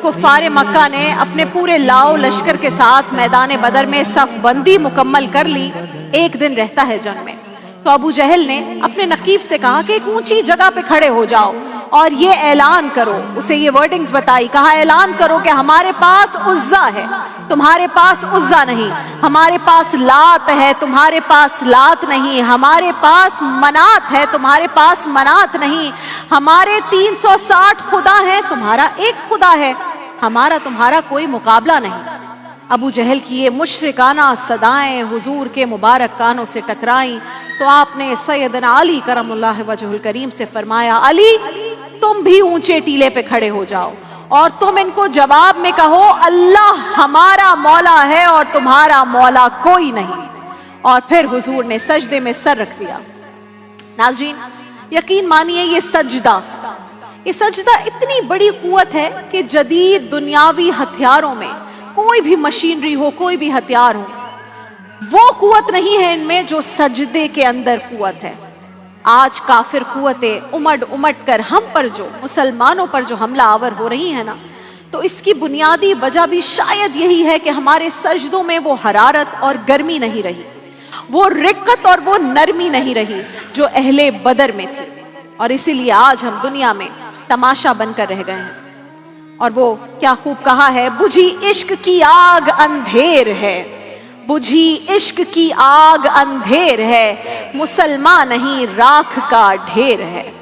कुफ्फार मक्का ने अपने पूरे लाओ लश्कर के साथ मैदान बदर में सफ बंदी मुकम्मल कर ली। एक दिन रहता है जंग में, तो अबू जहल ने अपने नकीब से कहा कि एक ऊंची जगह पे खड़े हो जाओ और ये ऐलान करो, उसे ये वर्डिंग्स बताई, कहा ऐलान करो कि हमारे पास उज्जा है, तुम्हारे पास उज्जा नहीं, हमारे पास लात है, तुम्हारे पास लात नहीं, हमारे पास मनात है, तुम्हारे पास मनात नहीं, हमारे 360 खुदा हैं, तुम्हारा एक खुदा है, हमारा तुम्हारा कोई मुकाबला नहीं। अबू जहल की ये मुशरिकाना सदाएं हुजूर के मुबारक कानों से टकराई तो आपने सैयदना अली करमुल्लाह वजहुल करीम से फरमाया, अली तुम भी ऊंचे टीले पे खड़े हो जाओ और तुम इनको जवाब में कहो अल्लाह हमारा मौला है और तुम्हारा मौला कोई नहीं। और फिर हुजूर ने सजदे में सर रख दिया। नाज़रीन, यकीन मानिए ये सजदा इतनी बड़ी कुव्वत है कि जदीद दुनियावी हथियारों में कोई भी मशीनरी हो, कोई भी हथियार हो, वो कुव्वत नहीं है इनमें जो सजदे के अंदर कुव्वत है। आज काफिर कुव्वतें उमड़ कर हम पर जो मुसलमानों पर जो हमला आवर हो रही है ना, तो इसकी बुनियादी वजह भी शायद यही है कि हमारे सजदों में वो हरारत और गर्मी नहीं रही, वो रिक्कत और वो नरमी नहीं रही जो अहले बदर में थी। और इसीलिए आज हम दुनिया में तमाशा बनकर रह गए हैं। और वो क्या खूब कहा है, बुझी इश्क की आग अंधेर है, बुझी इश्क की आग अंधेर है, मुसलमान नहीं राख का ढेर है।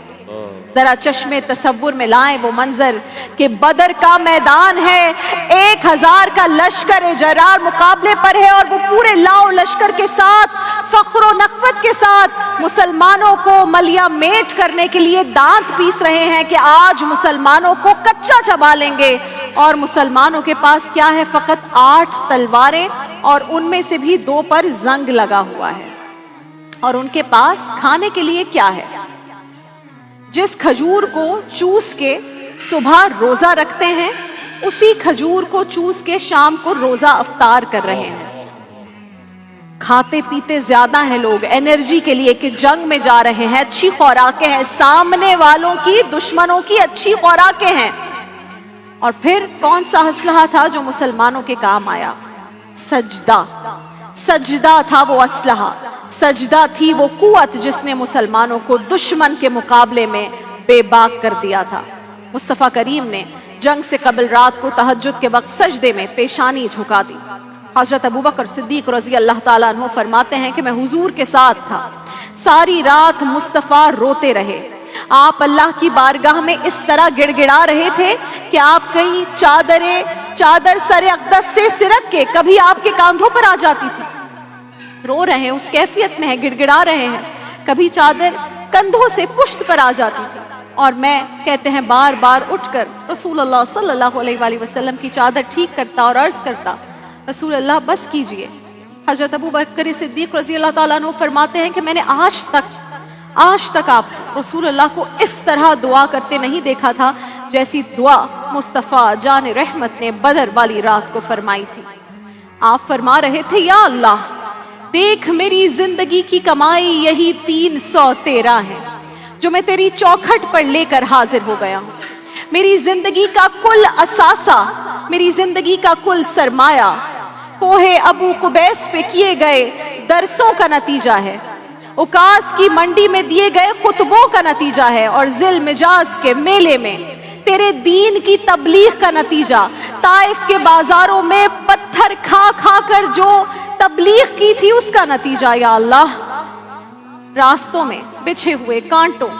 जरा चश्मे तसव्वुर में लाएं वो मंजर कि बदर का मैदान है, 1000 का लश्कर जरार मुकाबले पर है और वो पूरे लाओ लश्कर के साथ फख्र और नखवत के साथ मुसलमानों को मलिया मेट करने के लिए दांत पीस रहे हैं कि आज मुसलमानों को कच्चा चबा लेंगे। और मुसलमानों के पास क्या है, फकत 8 तलवारें और उनमें से भी 2 पर जंग लगा हुआ है। और उनके पास खाने के लिए क्या है, जिस खजूर को चूस के सुबह रोजा रखते हैं उसी खजूर को चूस के शाम को रोजा अफ्तार कर रहे हैं। खाते पीते ज्यादा हैं लोग एनर्जी के लिए कि जंग में जा रहे हैं, अच्छी खुराकें हैं, सामने वालों की दुश्मनों की अच्छी खुराकें हैं। और फिर कौन सा असलहा था जो मुसलमानों के काम आया, सजदा था वो असलहा, सजदा थी वो कुव्वत जिसने मुसलमानों को दुश्मन के मुकाबले में बेबाक कर दिया था। मुस्तफा करीम ने जंग से कबल रात को तहज्जुद के वक्त सजदे में पेशानी झुका दी। हजरत अबू बकर सिद्दीक रज़ी अल्लाह ताला अन्हु फरमाते हैं कि मैं हुजूर के साथ था, सारी रात मुस्तफा रोते रहे, आप अल्लाह की बारगाह में इस तरह गिड़गिड़ा रहे थे कि आप कहीं चादर सरे अक़दस से सिरक के कभी आपके कांधों पर आ जाती थी। रो रहे हैं, उस कैफियत में है, गिड़गिड़ा रहे हैं, कभी चादर कंधों से पुश्त पर आ जाती थी और मैं, कहते हैं, बार बार उठकर रसूलुल्लाह सल्लल्लाहु अलैहि वसल्लम की चादर ठीक करता और अर्ज करता, रसूल अल्लाह बस कीजिए। हजरत अबू बकर सिद्दीक रज़ी अल्लाह ताला अन्हु फरमाते हैं कि मैंने आज तक आप रसूल अल्लाह को इस तरह दुआ करते नहीं देखा था जैसी दुआ मुस्तफ़ा जान रहमत ने बदर वाली रात को फरमाई थी। आप फरमा रहे थे, या अल्लाह देख मेरी जिंदगी की कमाई यही 313 है जो मैं तेरी चौखट पर लेकर हाजिर हो गया हूं। मेरी जिंदगी का कुल असासा, मेरी जिंदगी का कुल सरमाया कोहे अबू कुबैस पे किए गए दरसों का नतीजा है, उकास की मंडी में दिए गए खुतबों का नतीजा है और जिल मिजाज के मेले में तेरे दीन की तबलीग का नतीजा, ताइफ के बाजारों में पत्थर खा खा कर जो तबलीग की थी उसका नतीजा। या अल्लाह, रास्तों में बिछे हुए कांटों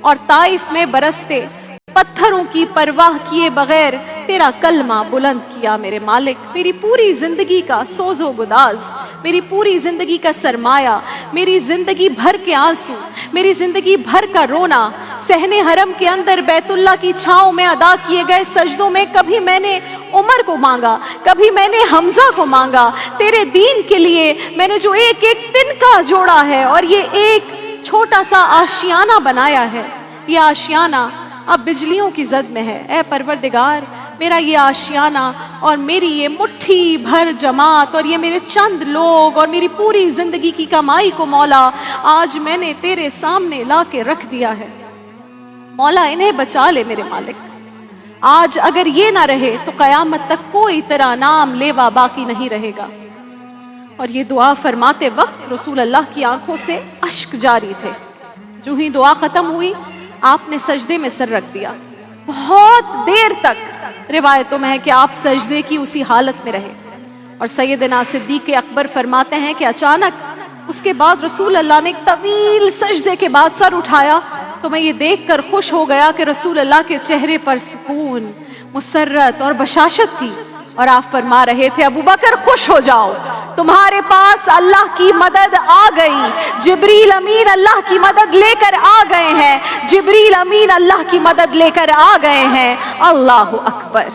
और ताइफ में बरसते पत्थरों की परवाह किए बगैर तेरा कलमा बुलंद किया मेरे मालिक। मेरी पूरी जिंदगी का सोजो गुदाज, मेरी पूरी जिंदगी का सरमाया, मेरी जिंदगी भर के आंसू, मेरी जिंदगी भर का रोना सहने हरम के अंदर बैतुल्लाह की छांव में अदा किए गए सजदों में कभी मैंने उमर को मांगा, कभी मैंने हमजा को मांगा। तेरे दीन के लिए मैंने जो एक एक तिनका जोड़ा है और ये एक छोटा सा आशियाना बनाया है, ये आशियाना अब बिजलियों की जद में है। ऐ परवरदिगार, मेरा ये आशियाना और मेरी ये मुट्ठी भर जमात और ये मेरे चंद लोग और मेरी पूरी जिंदगी की कमाई को मौला आज मैंने तेरे सामने ला के रख दिया है। मौला इन्हें बचा ले मेरे मालिक, آج اگر یہ نہ رہے تو قیامت تک کوئی تیرا نام لیوا باقی نہیں رہے گا۔ اور یہ دعا فرماتے وقت رسول اللہ کی آنکھوں سے اشک جاری تھے۔ جو ہی دعا ختم ہوئی آپ نے سجدے میں سر رکھ دیا۔ بہت دیر تک روایتوں میں ہے کہ آپ سجدے کی اسی حالت میں رہے۔ اور سیدنا صدیق اکبر فرماتے ہیں کہ اچانک اس کے بعد رسول اللہ نے ایک طویل سجدے کے بعد سر اٹھایا تو میں یہ دیکھ کر خوش ہو گیا کہ رسول اللہ کے چہرے پر سکون، مسرت اور بشاشت تھی۔ اور آپ فرما رہے تھے ابو بکر خوش ہو جاؤ، تمہارے پاس اللہ کی مدد آ گئی، جبریل امین اللہ کی مدد لے کر آ گئے ہیں، جبریل امین اللہ کی مدد لے کر آ گئے ہیں۔ اللہ اکبر۔